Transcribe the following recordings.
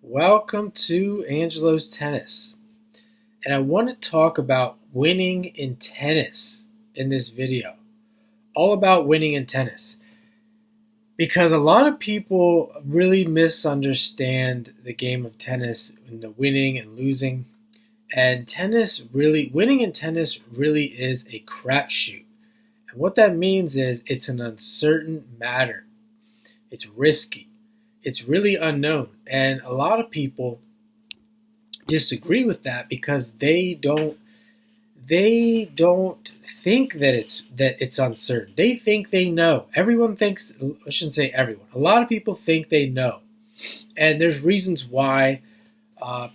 Welcome to Angelo's Tennis. And I want to talk about winning in tennis in this video. All about winning in tennis. Because a lot of people really misunderstand the game of tennis and the winning and losing. And winning in tennis really is a crapshoot. And what that means is it's an uncertain matter. It's risky. It's really unknown. And a lot of people disagree with that because they don't think that it's uncertain. They think they know. Everyone thinks, I shouldn't say everyone. A lot of people think they know. And there's reasons why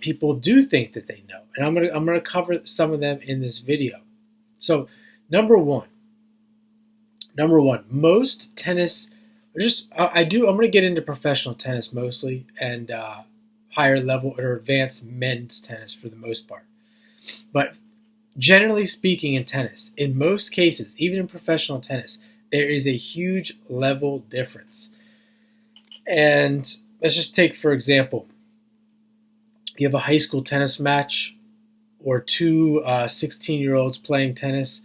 people do think that they know. And I'm gonna cover some of them in this video. So number one, most tennis I'm going to get into professional tennis mostly and higher level or advanced men's tennis for the most part. But generally speaking in tennis, in most cases, even in professional tennis, there is a huge level difference. And let's just take, for example, you have a high school tennis match or two 16-year-olds playing tennis.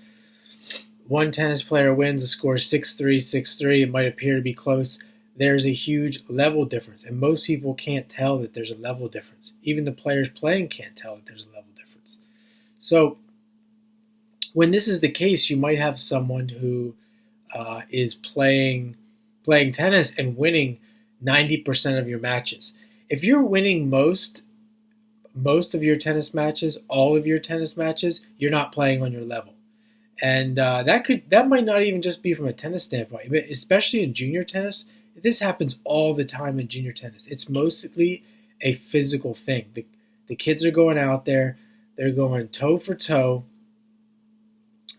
One tennis player wins, the score is 6-3, 6-3. It might appear to be close. There's a huge level difference, and most people can't tell that there's a level difference. Even the players playing can't tell that there's a level difference. So when this is the case, you might have someone who is playing tennis and winning 90% of your matches. If you're winning most of your tennis matches, all of your tennis matches, you're not playing on your level. And that might not even just be from a tennis standpoint, but especially in junior tennis. This happens all the time in junior tennis. It's mostly a physical thing. The kids are going out there, they're going toe for toe,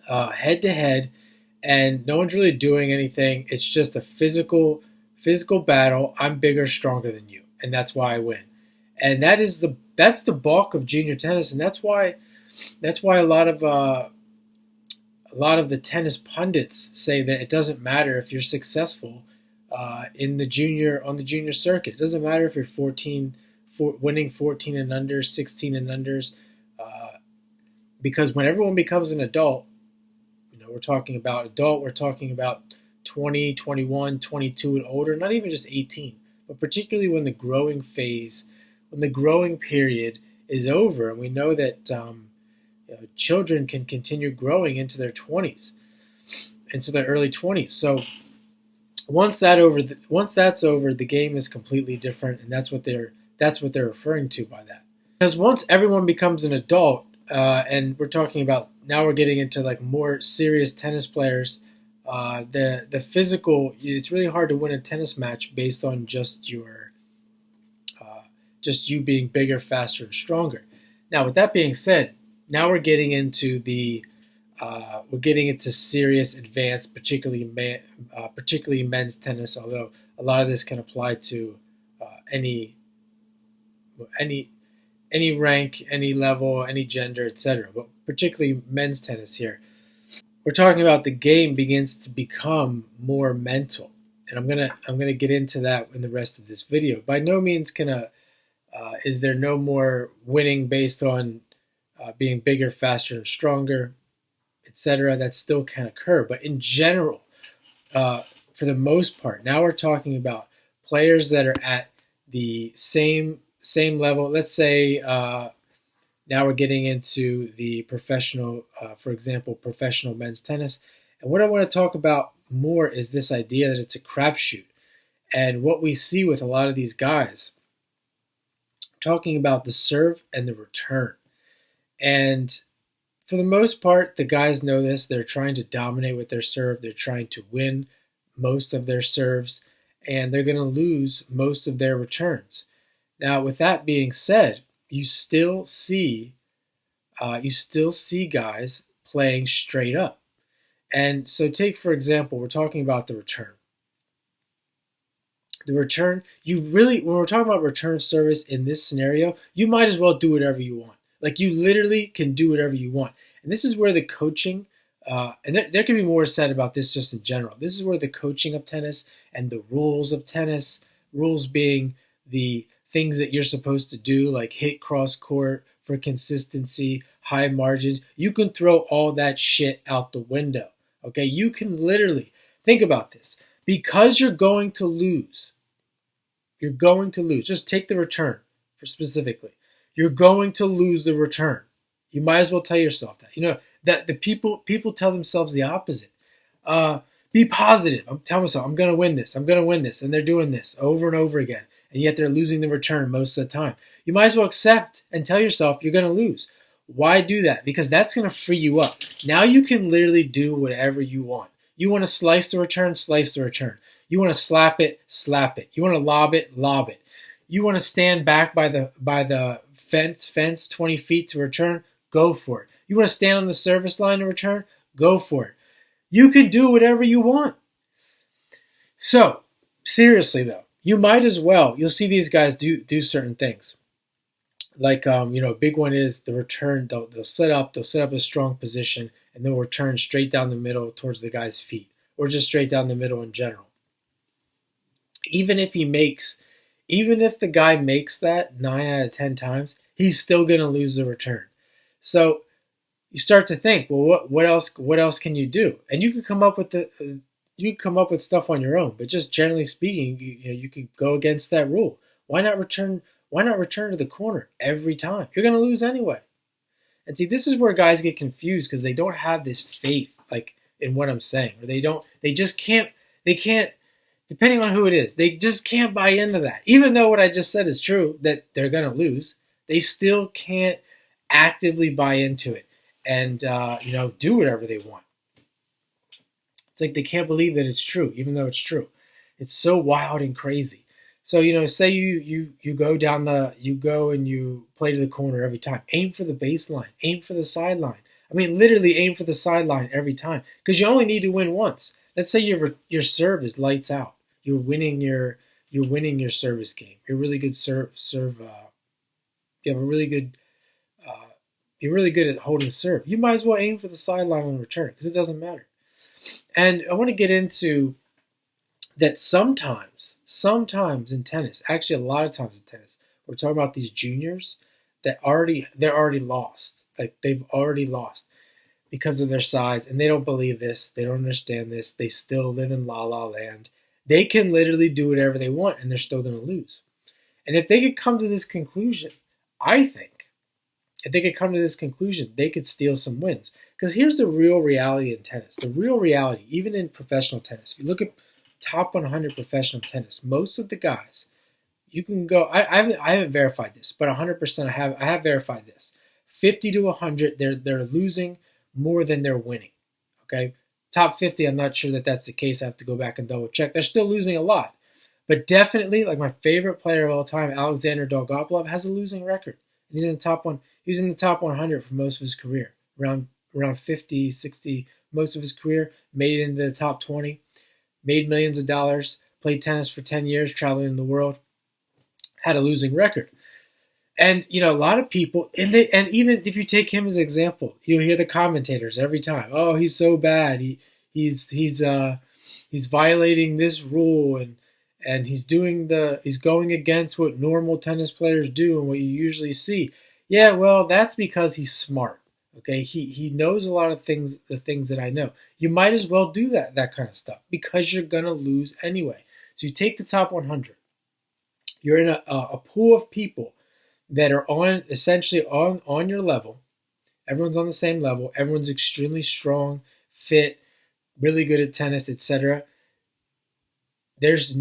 head to head, and no one's really doing anything. It's just a physical battle. I'm bigger, stronger than you, and that's why I win. And that's the bulk of junior tennis, and that's why a lot of the tennis pundits say that it doesn't matter if you're successful on the junior circuit. It doesn't matter if you're winning 14 and under, 16 and unders, because when everyone becomes an adult, we're talking about 20, 21, 22 and older, not even just 18, but particularly when the growing period is over, and we know that children can continue growing into their 20s, into their early 20s. So once that's over, the game is completely different, and that's what they're referring to by that. Because once everyone becomes an adult, and we're talking about now, we're getting into like more serious tennis players. The physical, it's really hard to win a tennis match based on just you being bigger, faster, and stronger. Now, with that being said, now we're getting into serious, advanced, particularly men's tennis. Although a lot of this can apply to any rank, any level, any gender, etc. But particularly men's tennis here. We're talking about the game begins to become more mental, and I'm gonna get into that in the rest of this video. By no means is there no more winning based on being bigger, faster, and stronger, etc. That still can occur, but in general, for the most part, now we're talking about players that are at the same level. Let's say now we're getting into the professional, for example, professional men's tennis. And what I want to talk about more is this idea that it's a crapshoot, and what we see with a lot of these guys, talking about the serve and the return. And for the most part, the guys know this. They're trying to dominate with their serve. They're trying to win most of their serves, and they're going to lose most of their returns. Now, with that being said, you still see guys playing straight up. And so take, for example, we're talking about the return. The return, when we're talking about return service in this scenario, you might as well do whatever you want. Like, you literally can do whatever you want. And this is where the coaching, and there can be more said about this just in general. This is where the coaching of tennis and the rules of tennis, rules being the things that you're supposed to do, like hit cross court for consistency, high margins. You can throw all that shit out the window. Okay, you can literally think about this. Because you're going to lose. You're going to lose. Just take the return for specifically. You're going to lose the return. You might as well tell yourself that. You know that the people tell themselves the opposite. Be positive. I'm telling myself I'm going to win this. I'm going to win this, and they're doing this over and over again, and yet they're losing the return most of the time. You might as well accept and tell yourself you're going to lose. Why do that? Because that's going to free you up. Now you can literally do whatever you want. You want to slice the return, slice the return. You want to slap it, slap it. You want to lob it, lob it. You want to stand back by the fence 20 feet to return, go for it. You want to stand on the service line to return, go for it. You can do whatever you want. So, seriously though, you might as well. You'll see these guys do certain things. Like a big one is the return. They'll set up a strong position, and they'll return straight down the middle towards the guy's feet, or just straight down the middle in general. Even if the guy makes that 9 out of 10 times, he's still going to lose the return. So you start to think, well, what else can you do? And you can come up with stuff on your own, but just generally speaking, you can go against that rule. Why not return to the corner every time? You're going to lose anyway. And see, this is where guys get confused because they don't have this faith like in what I'm saying, or they can't, depending on who it is, they just can't buy into that. Even though what I just said is true, that they're going to lose, they still can't actively buy into it and do whatever they want. It's like they can't believe that it's true, even though it's true. It's so wild and crazy. So say you go and you play to the corner every time. Aim for the baseline. Aim for the sideline. I mean, literally aim for the sideline every time because you only need to win once. Let's say your serve is lights out. You're winning your service game. You're really good serve. You have a really good. You're really good at holding serve. You might as well aim for the sideline on return because it doesn't matter. And I want to get into that sometimes in tennis, actually a lot of times in tennis, we're talking about these juniors that they're already lost. Like they've already lost because of their size, and they don't believe this. They don't understand this. They still live in la la land. They can literally do whatever they want, and they're still going to lose. And if they could come to this conclusion, I think, they could steal some wins. Because here's the real reality in tennis. The real reality, even in professional tennis, you look at top 100 professional tennis, most of the guys, you can go, I haven't verified this, but 100% I have verified this. 50 to 100, they're losing more than they're winning. Okay? Top 50, I'm not sure that that's the case. I have to go back and double check. They're still losing a lot. But definitely, like my favorite player of all time, Alexander Dolgopolov, has a losing record. He's in the top one. He was in the top 100 for most of his career, around 50, 60, most of his career. Made it into the top 20, made millions of dollars, played tennis for 10 years, traveling the world, had a losing record. And a lot of people, and even if you take him as an example, you'll hear the commentators every time. Oh, he's so bad. He's violating this rule, and he's going against what normal tennis players do and what you usually see. Yeah, well, that's because he's smart. Okay, he knows a lot of things, the things that I know. You might as well do that kind of stuff because you're gonna lose anyway. So you take the top 100. You're in a pool of people that are essentially on your level. Everyone's on the same level. Everyone's extremely strong, fit, really good at tennis, etc. There's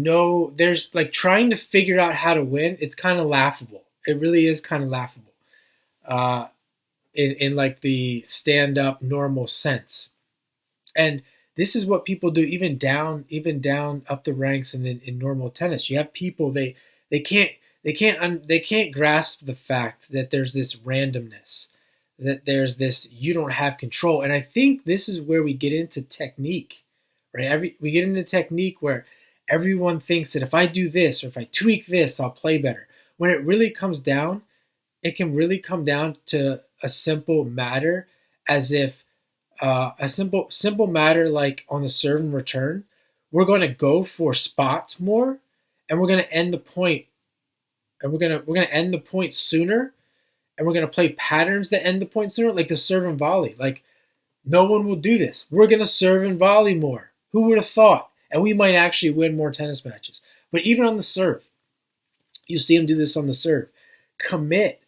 like trying to figure out how to win. It's kind of laughable. It really is kind of laughable. In like the stand-up normal sense. And this is what people do even down up the ranks and in normal tennis. You have people they can't grasp the fact that there's this randomness, that there's this you don't have control. And I think this is where we get into technique, right? We get into technique where everyone thinks that if I do this or if I tweak this, I'll play better. When it really comes down, it can really come down to a simple matter, as if a simple matter like on the serve and return, we're going to go for spots more, and we're going to end the point and we're gonna end the point sooner, and we're gonna play patterns that end the point sooner, like the serve and volley. Like no one will do this. We're gonna serve and volley more. Who would have thought? And we might actually win more tennis matches. But even on the serve, you see him do this on the serve. Commit,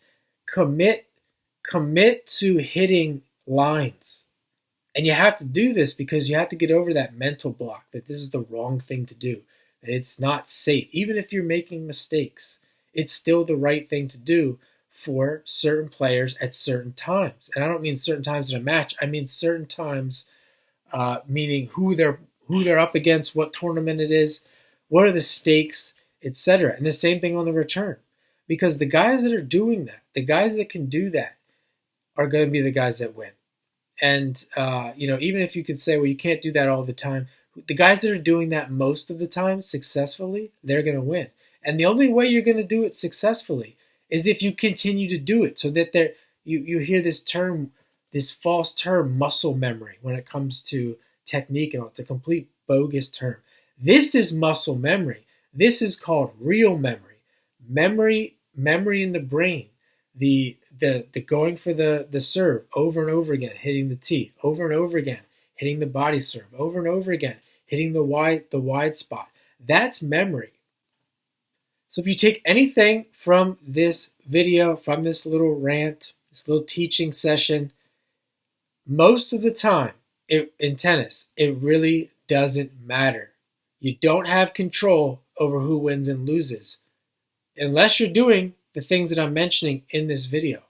commit, commit to hitting lines. And you have to do this because you have to get over that mental block that this is the wrong thing to do, that it's not safe. Even if you're making mistakes, it's still the right thing to do for certain players at certain times. And I don't mean certain times in a match. I mean certain times, meaning who they're up against, what tournament it is, what are the stakes, etc. And the same thing on the return. Because the guys that are doing that, the guys that can do that, are going to be the guys that win. And, even if you could say, well, you can't do that all the time, the guys that are doing that most of the time successfully, they're going to win. And the only way you're going to do it successfully is if you continue to do it, so that you hear this term, this false term, muscle memory, when it comes to technique, and it's a complete bogus term. This is muscle memory. This is called real memory. Memory in the brain. The going for the serve over and over again, hitting the tee over and over again, hitting the body serve over and over again, hitting the wide spot. That's memory. So if you take anything from this video, from this little rant, this little teaching session, most of the time in tennis, it really doesn't matter. You don't have control over who wins and loses, unless you're doing the things that I'm mentioning in this video.